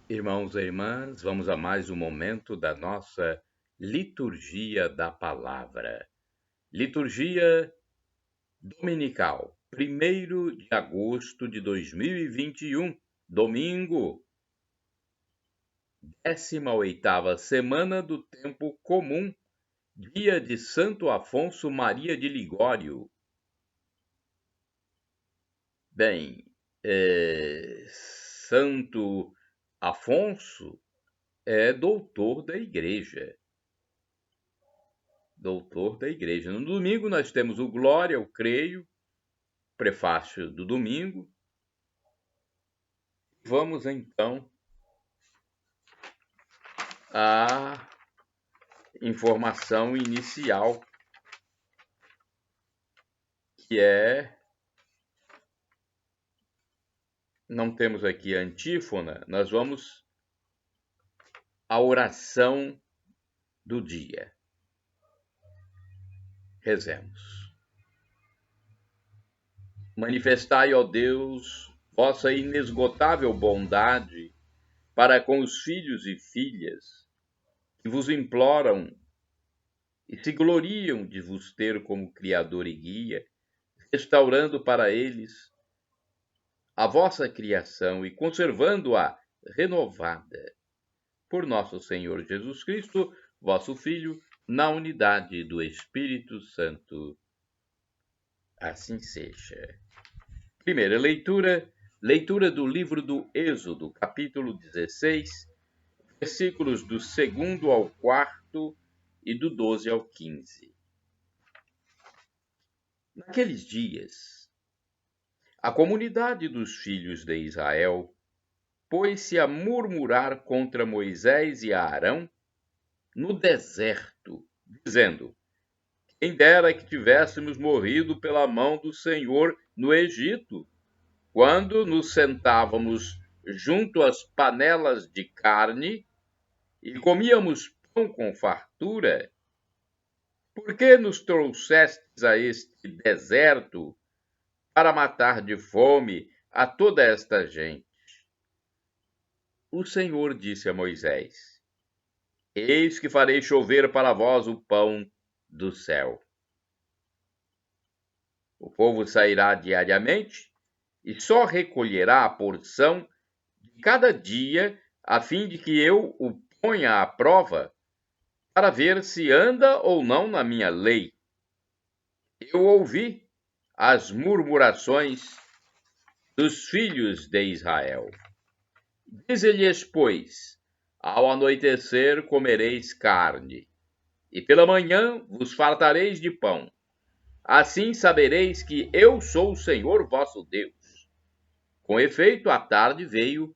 Irmãos e irmãs, vamos a mais um momento da nossa liturgia da palavra. Liturgia dominical, 1º de agosto de 2021, domingo, 18ª semana do tempo comum, dia de Santo Afonso Maria de Ligório. Bem, Santo Afonso é doutor da Igreja. Doutor da Igreja. No domingo nós temos o Glória, eu creio, prefácio do domingo. Vamos então à informação inicial, que não temos aqui a antífona, nós vamos à oração do dia. Rezemos. Manifestai, ó Deus, vossa inesgotável bondade para com os filhos e filhas que vos imploram e se gloriam de vos ter como Criador e Guia, restaurando para eles a vossa criação e conservando-a renovada por nosso Senhor Jesus Cristo, vosso Filho, na unidade do Espírito Santo. Assim seja. Primeira leitura do livro do Êxodo, capítulo 16, versículos do 2º ao 4º e do 12 ao 15. Naqueles dias, a comunidade dos filhos de Israel pôs-se a murmurar contra Moisés e Arão no deserto, dizendo: quem dera que tivéssemos morrido pela mão do Senhor no Egito, quando nos sentávamos junto às panelas de carne e comíamos pão com fartura. Por que nos trouxestes a este deserto para matar de fome a toda esta gente? O Senhor disse a Moisés: eis que farei chover para vós o pão do céu. O povo sairá diariamente e só recolherá a porção de cada dia, a fim de que eu o ponha à prova, para ver se anda ou não na minha lei. Eu ouvi as murmurações dos filhos de Israel. Dize-lhes, pois, ao anoitecer comereis carne, e pela manhã vos fartareis de pão. Assim sabereis que eu sou o Senhor vosso Deus. Com efeito, à tarde veio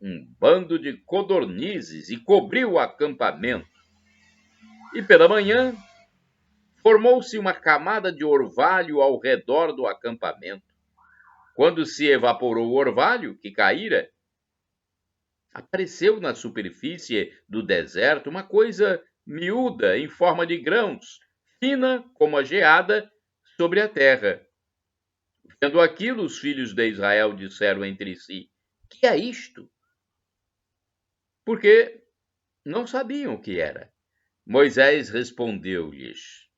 um bando de codornizes e cobriu o acampamento. E pela manhã formou-se uma camada de orvalho ao redor do acampamento. Quando se evaporou o orvalho que caíra, apareceu na superfície do deserto uma coisa miúda em forma de grãos, fina como a geada sobre a terra. Vendo aquilo, os filhos de Israel disseram entre si: que é isto? Porque não sabiam o que era. Moisés respondeu-lhes: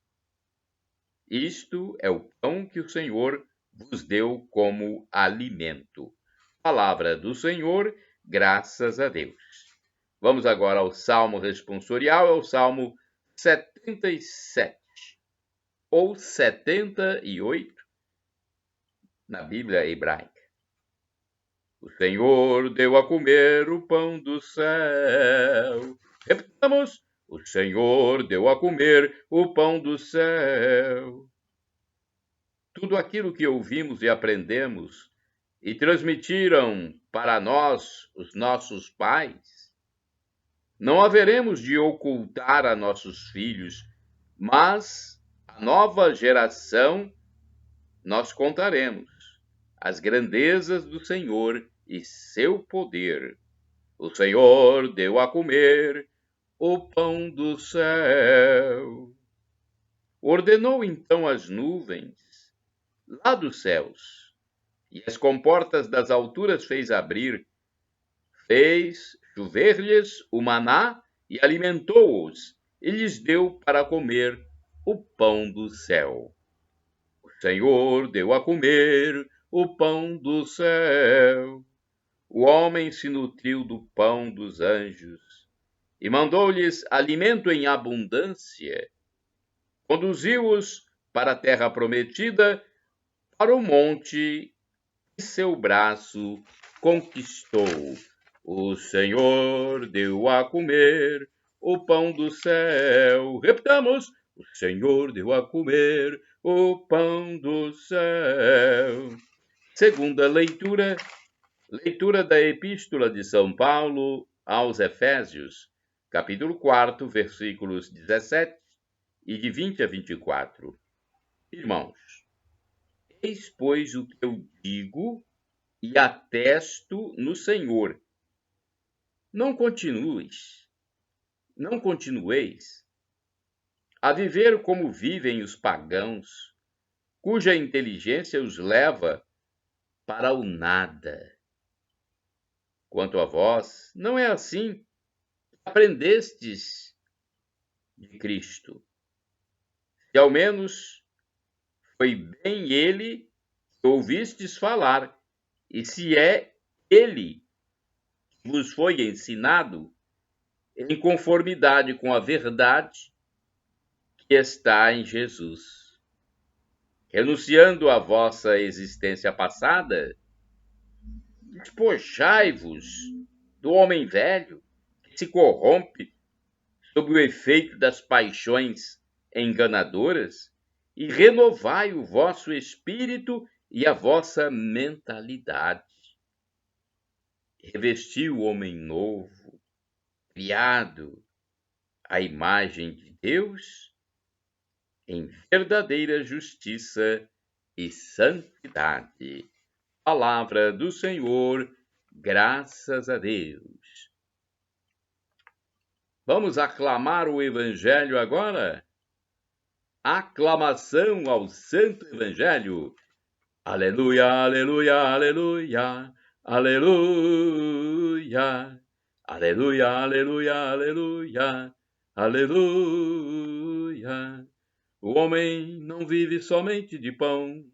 isto é o pão que o Senhor vos deu como alimento. Palavra do Senhor, graças a Deus. Vamos agora ao Salmo responsorial, é o Salmo 77, ou 78, na Bíblia hebraica. O Senhor deu a comer o pão do céu. Repitamos: o Senhor deu a comer o pão do céu. Tudo aquilo que ouvimos e aprendemos e transmitiram para nós os nossos pais, não haveremos de ocultar a nossos filhos, mas a nova geração nós contaremos as grandezas do Senhor e seu poder. O Senhor deu a comer o pão do céu. Ordenou então as nuvens lá dos céus, e as comportas das alturas fez abrir, fez chover-lhes o maná e alimentou-os, e lhes deu para comer o pão do céu. O Senhor deu a comer o pão do céu. O homem se nutriu do pão dos anjos e mandou-lhes alimento em abundância. Conduziu-os para a terra prometida, para o monte que seu braço conquistou. O Senhor deu a comer o pão do céu. Repitamos: o Senhor deu a comer o pão do céu. Segunda leitura, leitura da Epístola de São Paulo aos Efésios, capítulo 4, versículos 17 e de 20 a 24. Irmãos, eis, pois, o que eu digo e atesto no Senhor. Não continueis a viver como vivem os pagãos, cuja inteligência os leva para o nada. Quanto a vós, não é assim que aprendestes de Cristo. Se ao menos foi bem ele que ouvistes falar, e se é ele que vos foi ensinado, em conformidade com a verdade que está em Jesus. Renunciando à vossa existência passada, despojai-vos do homem velho que se corrompe sob o efeito das paixões enganadoras e renovai o vosso espírito e a vossa mentalidade. Revesti o homem novo, criado à imagem de Deus, em verdadeira justiça e santidade. Palavra do Senhor, graças a Deus. Vamos aclamar o Evangelho agora? Aclamação ao Santo Evangelho. Aleluia, aleluia, aleluia, aleluia. Aleluia, aleluia, aleluia, aleluia. O homem não vive somente de pão,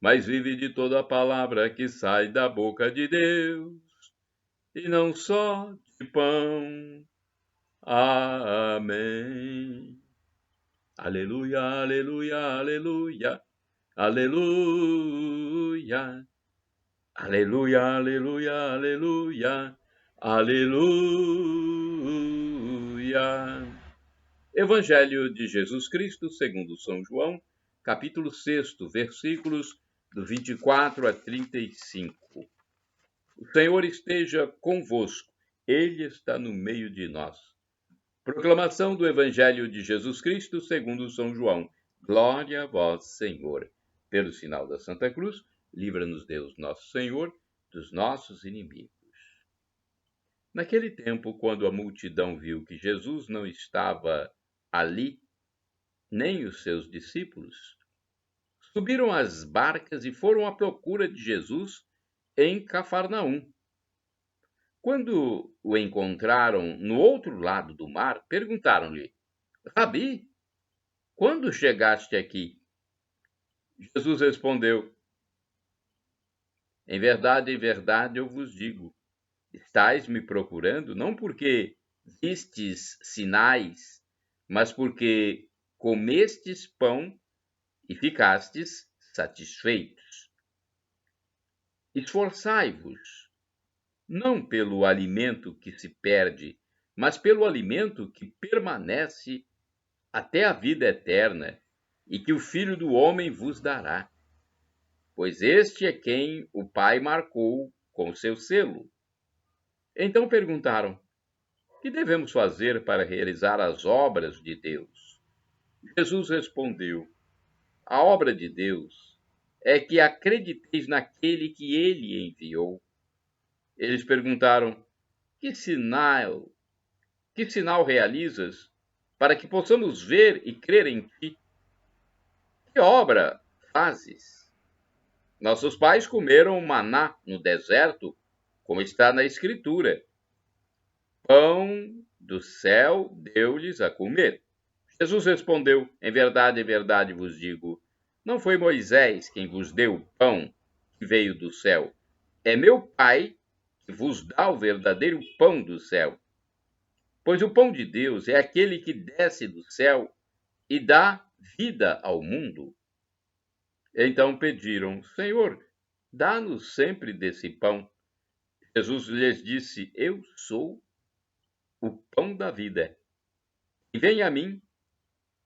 mas vive de toda a palavra que sai da boca de Deus, e não só de pão. Amém. Aleluia, aleluia, aleluia, aleluia. Aleluia, aleluia, aleluia, aleluia. Evangelho de Jesus Cristo segundo São João, capítulo 6, versículos do 24 a 35. O Senhor esteja convosco, Ele está no meio de nós. Proclamação do Evangelho de Jesus Cristo segundo São João. Glória a vós, Senhor. Pelo sinal da Santa Cruz, livra-nos Deus, nosso Senhor, dos nossos inimigos. Naquele tempo, quando a multidão viu que Jesus não estava ali, nem os seus discípulos, subiram às barcas e foram à procura de Jesus em Cafarnaum. Quando o encontraram no outro lado do mar, perguntaram-lhe: Rabi, quando chegaste aqui? Jesus respondeu: em verdade, eu vos digo, estais me procurando não porque vistes sinais, mas porque comestes pão e ficastes satisfeitos. Esforçai-vos, não pelo alimento que se perde, mas pelo alimento que permanece até a vida eterna, e que o Filho do Homem vos dará. Pois este é quem o Pai marcou com seu selo. Então perguntaram: que devemos fazer para realizar as obras de Deus? Jesus respondeu: a obra de Deus é que acrediteis naquele que ele enviou. Eles perguntaram: que sinal realizas para que possamos ver e crer em ti? Que obra fazes? Nossos pais comeram maná no deserto, como está na Escritura. pão do céu deu-lhes a comer. Jesus respondeu: em verdade vos digo, não foi Moisés quem vos deu o pão que veio do céu. É meu Pai que vos dá o verdadeiro pão do céu. Pois o pão de Deus é aquele que desce do céu e dá vida ao mundo. Então pediram: Senhor, dá-nos sempre desse pão. Jesus lhes disse: eu sou o pão da vida. Quem vem a mim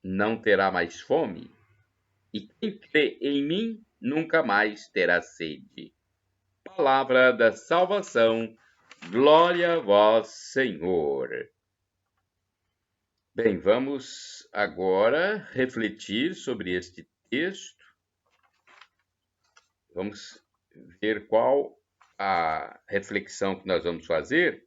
não terá mais fome, e quem crê em mim nunca mais terá sede. Palavra da salvação, glória a vós, Senhor. Bem, vamos agora refletir sobre este texto. Vamos ver qual a reflexão que nós vamos fazer.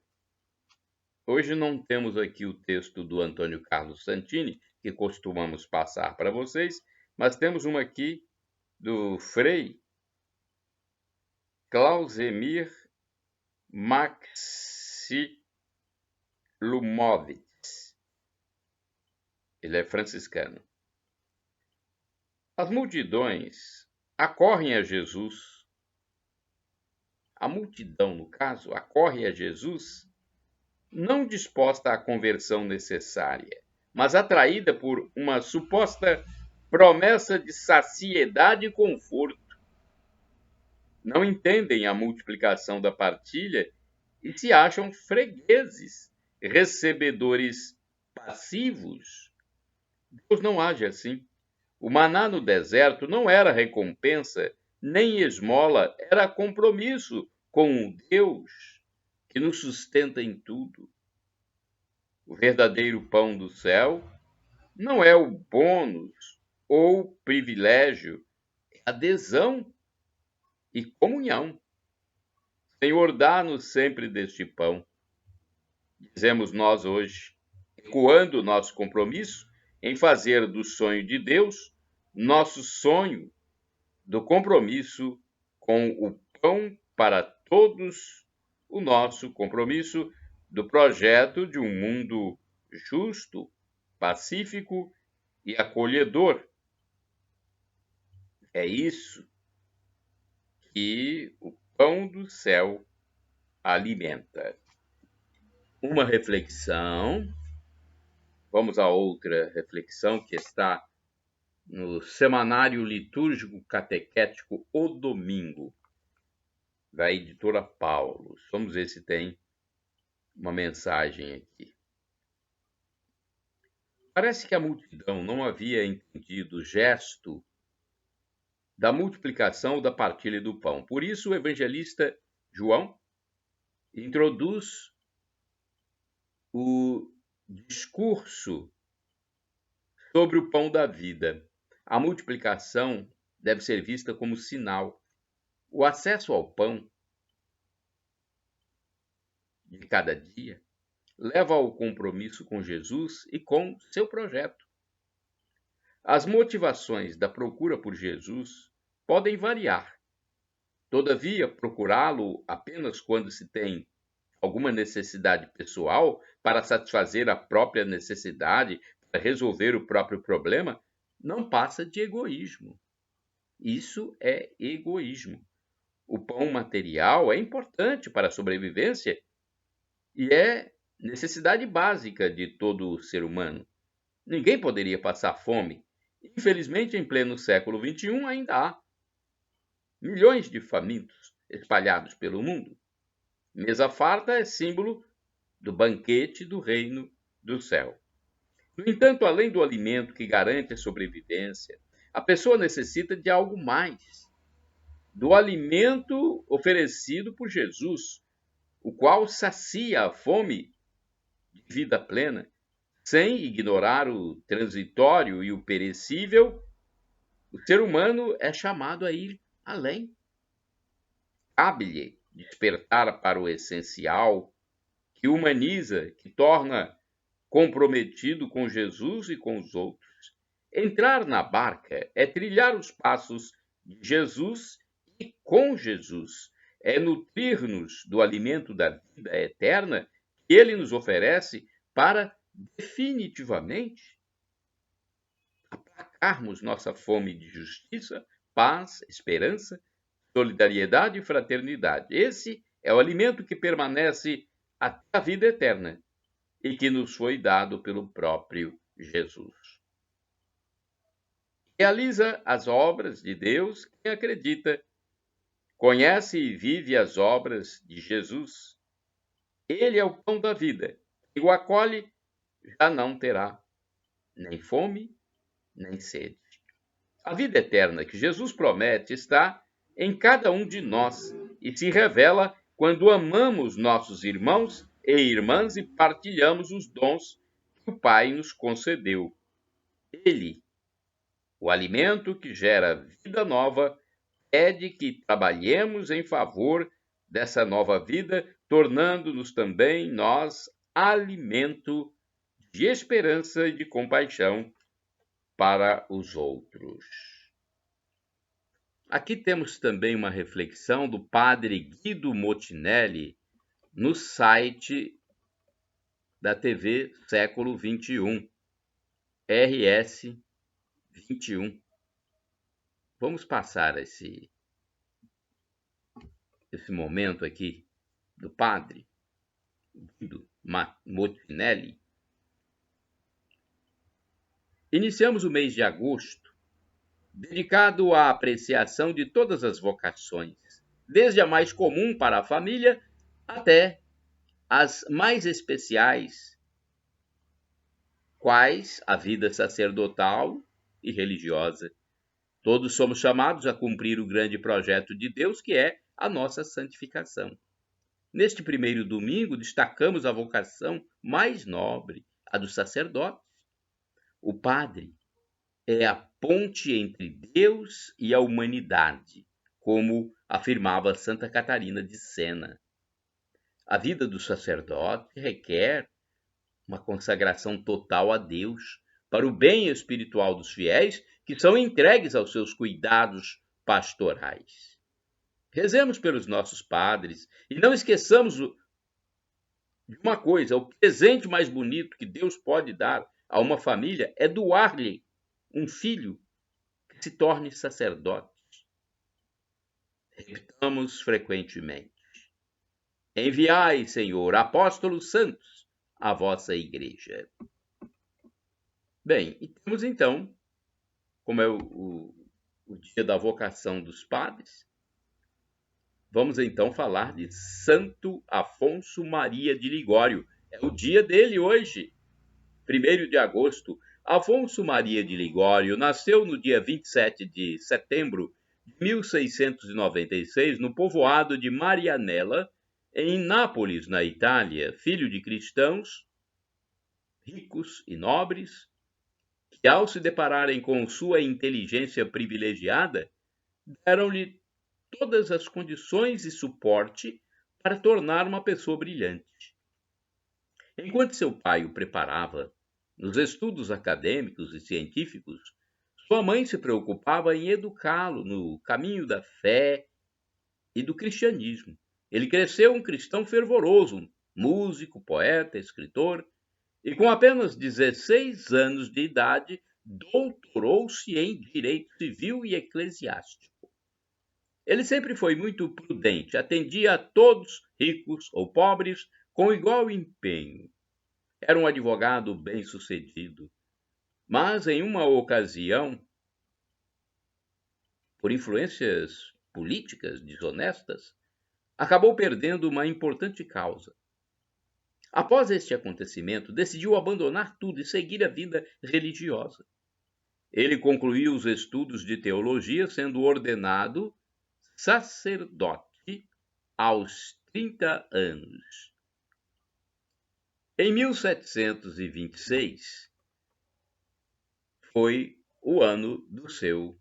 Hoje não temos aqui o texto do Antônio Carlos Santini, que costumamos passar para vocês, mas temos uma aqui do Frei Clausemir Maxilumovitz. Ele é franciscano. As multidões acorrem a Jesus. A multidão, no caso, acorre a Jesus não disposta à conversão necessária, mas atraída por uma suposta promessa de saciedade e conforto. Não entendem a multiplicação da partilha e se acham fregueses, recebedores passivos. Deus não age assim. O maná no deserto não era recompensa, nem esmola, era compromisso com o Deus que nos sustenta em tudo. O verdadeiro pão do céu não é o bônus ou privilégio, é adesão e comunhão. Senhor, dá-nos sempre deste pão. Dizemos nós hoje, ecoando nosso compromisso em fazer do sonho de Deus nosso sonho, do compromisso com o pão para todos, o nosso compromisso do projeto de um mundo justo, pacífico e acolhedor. É isso que o pão do céu alimenta. Uma reflexão. Vamos a outra reflexão que está no Semanário Litúrgico Catequético O Domingo, da editora Paulo. Vamos ver se tem uma mensagem aqui. Parece que a multidão não havia entendido o gesto da multiplicação da partilha do pão. Por isso, o evangelista João introduz o discurso sobre o pão da vida. A multiplicação deve ser vista como sinal. O acesso ao pão de cada dia leva ao compromisso com Jesus e com seu projeto. As motivações da procura por Jesus podem variar. Todavia, procurá-lo apenas quando se tem alguma necessidade pessoal para satisfazer a própria necessidade, para resolver o próprio problema, não passa de egoísmo. Isso é egoísmo. O pão material é importante para a sobrevivência e é necessidade básica de todo ser humano. Ninguém poderia passar fome. Infelizmente, em pleno século XXI, ainda há milhões de famintos espalhados pelo mundo. Mesa farta é símbolo do banquete do reino do céu. No entanto, além do alimento que garante a sobrevivência, a pessoa necessita de algo mais, do alimento oferecido por Jesus, o qual sacia a fome de vida plena, sem ignorar o transitório e o perecível. O ser humano é chamado a ir além. Cabe-lhe despertar para o essencial, que humaniza, que torna comprometido com Jesus e com os outros. Entrar na barca é trilhar os passos de Jesus e com Jesus. É nutrir-nos do alimento da vida eterna que ele nos oferece para definitivamente aplacarmos nossa fome de justiça, paz, esperança, solidariedade e fraternidade. Esse é o alimento que permanece até a vida eterna e que nos foi dado pelo próprio Jesus. Realiza as obras de Deus quem acredita, conhece e vive as obras de Jesus. Ele é o pão da vida. Quem o acolhe já não terá nem fome, nem sede. A vida eterna que Jesus promete está em cada um de nós e se revela quando amamos nossos irmãos e irmãs e partilhamos os dons que o Pai nos concedeu. Ele, o alimento que gera vida nova, pede que trabalhemos em favor dessa nova vida, tornando-nos também nós alimento de esperança e de compaixão para os outros. Aqui temos também uma reflexão do padre Guido Motinelli no site da TV Século XXI, RS 21. Vamos passar esse momento aqui do padre Guido Motinelli. Iniciamos o mês de agosto dedicado à apreciação de todas as vocações, desde a mais comum para a família até as mais especiais, quais a vida sacerdotal e religiosa. Todos somos chamados a cumprir o grande projeto de Deus, que é a nossa santificação. Neste primeiro domingo, destacamos a vocação mais nobre, a do sacerdote. O padre é a ponte entre Deus e a humanidade, como afirmava Santa Catarina de Sena. A vida do sacerdote requer uma consagração total a Deus, para o bem espiritual dos fiéis que são entregues aos seus cuidados pastorais. Rezemos pelos nossos padres e não esqueçamos de uma coisa: o presente mais bonito que Deus pode dar a uma família é doar-lhe um filho que se torne sacerdote. Repitamos frequentemente: enviai, Senhor, apóstolos santos à vossa igreja. Bem, e temos então, como é o dia da vocação dos padres, vamos então falar de Santo Afonso Maria de Ligório. É o dia dele hoje, 1º de agosto. Afonso Maria de Ligório nasceu no dia 27 de setembro de 1696, no povoado de Marianella, em Nápoles, na Itália, filho de cristãos ricos e nobres, que ao se depararem com sua inteligência privilegiada, deram-lhe todas as condições e suporte para tornar uma pessoa brilhante. Enquanto seu pai o preparava nos estudos acadêmicos e científicos, sua mãe se preocupava em educá-lo no caminho da fé e do cristianismo. Ele cresceu um cristão fervoroso, músico, poeta, escritor, e com apenas 16 anos de idade, doutorou-se em direito civil e eclesiástico. Ele sempre foi muito prudente, atendia a todos, ricos ou pobres, com igual empenho. Era um advogado bem-sucedido, mas em uma ocasião, por influências políticas desonestas, acabou perdendo uma importante causa. Após este acontecimento, decidiu abandonar tudo e seguir a vida religiosa. Ele concluiu os estudos de teologia, sendo ordenado sacerdote aos 30 anos. Em 1726, foi o ano do seu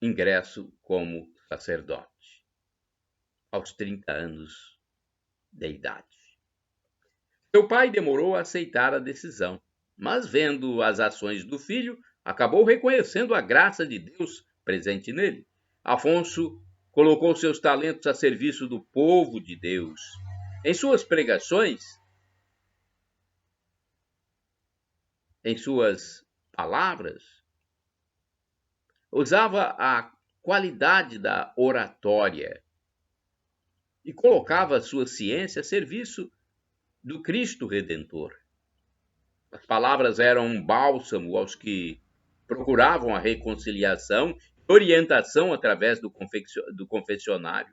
ingresso como sacerdote, aos 30 anos de idade. Seu pai demorou a aceitar a decisão, mas vendo as ações do filho, acabou reconhecendo a graça de Deus presente nele. Afonso colocou seus talentos a serviço do povo de Deus Em suas pregações, em suas palavras, usava a qualidade da oratória e colocava a sua ciência a serviço do Cristo Redentor. As palavras eram um bálsamo aos que procuravam a reconciliação e orientação através do confessionário,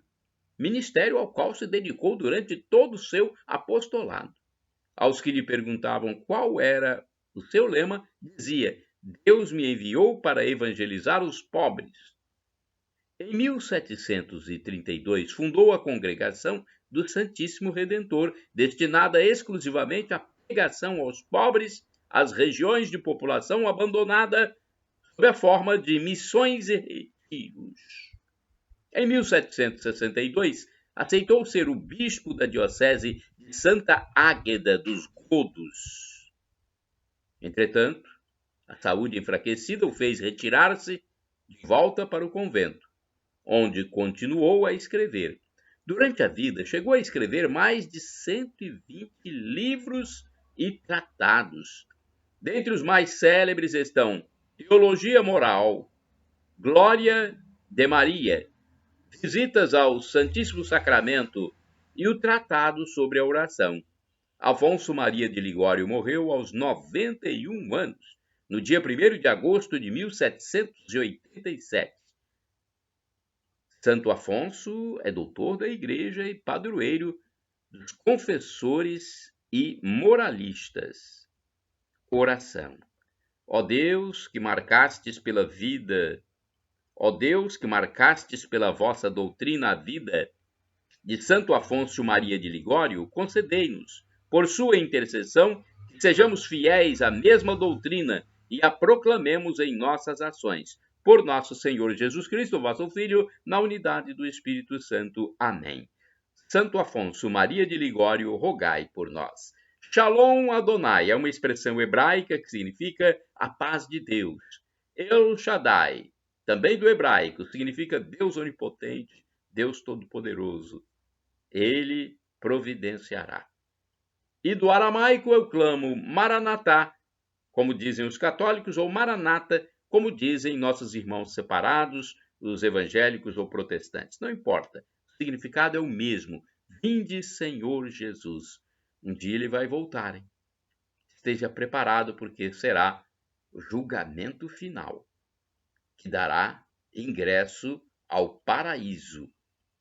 ministério ao qual se dedicou durante todo o seu apostolado. Aos que lhe perguntavam qual era o seu lema, dizia: Deus me enviou para evangelizar os pobres. Em 1732, fundou a Congregação do Santíssimo Redentor, destinada exclusivamente à pregação aos pobres, às regiões de população abandonada, sob a forma de missões e retiros. Em 1762, aceitou ser o bispo da diocese de Santa Águeda dos Godos. Entretanto, a saúde enfraquecida o fez retirar-se de volta para o convento, onde continuou a escrever. Durante a vida, chegou a escrever mais de 120 livros e tratados. Dentre os mais célebres estão Teologia Moral, Glória de Maria, Visitas ao Santíssimo Sacramento e o Tratado sobre a Oração. Afonso Maria de Ligório morreu aos 91 anos, no dia 1º de agosto de 1787. Santo Afonso é doutor da Igreja e padroeiro dos confessores e moralistas. Oração. Ó Deus, que marcastes pela vida, ó Deus, que marcastes pela vossa doutrina a vida de Santo Afonso Maria de Ligório, concedei-nos, por sua intercessão, que sejamos fiéis à mesma doutrina e a proclamemos em nossas ações. Por nosso Senhor Jesus Cristo, vosso Filho, na unidade do Espírito Santo. Amém. Santo Afonso Maria de Ligório, rogai por nós. Shalom Adonai é uma expressão hebraica que significa a paz de Deus. El Shaddai, também do hebraico, significa Deus onipotente, Deus todo-poderoso. Ele providenciará. E do aramaico eu clamo Maranatá, como dizem os católicos, ou Maranata, como dizem nossos irmãos separados, os evangélicos ou protestantes. Não importa, o significado é o mesmo. Vinde, Senhor Jesus. Um dia ele vai voltar, hein? Esteja preparado, porque será o julgamento final, que dará ingresso ao paraíso,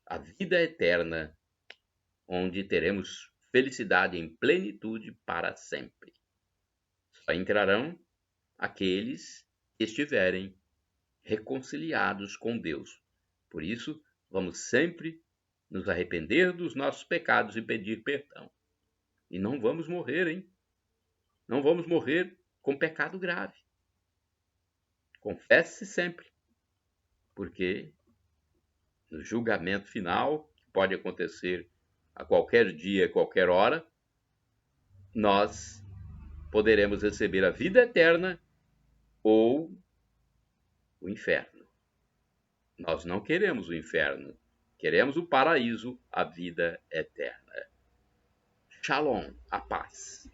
a vida eterna, onde teremos felicidade em plenitude para sempre. Só entrarão aqueles que estiverem reconciliados com Deus. Por isso, vamos sempre nos arrepender dos nossos pecados e pedir perdão. E não vamos morrer, hein? Não vamos morrer com pecado grave. Confesse sempre, porque no julgamento final, que pode acontecer a qualquer dia, a qualquer hora, nós poderemos receber a vida eterna ou o inferno. Nós não queremos o inferno, queremos o paraíso, a vida eterna. Shalom, a paz.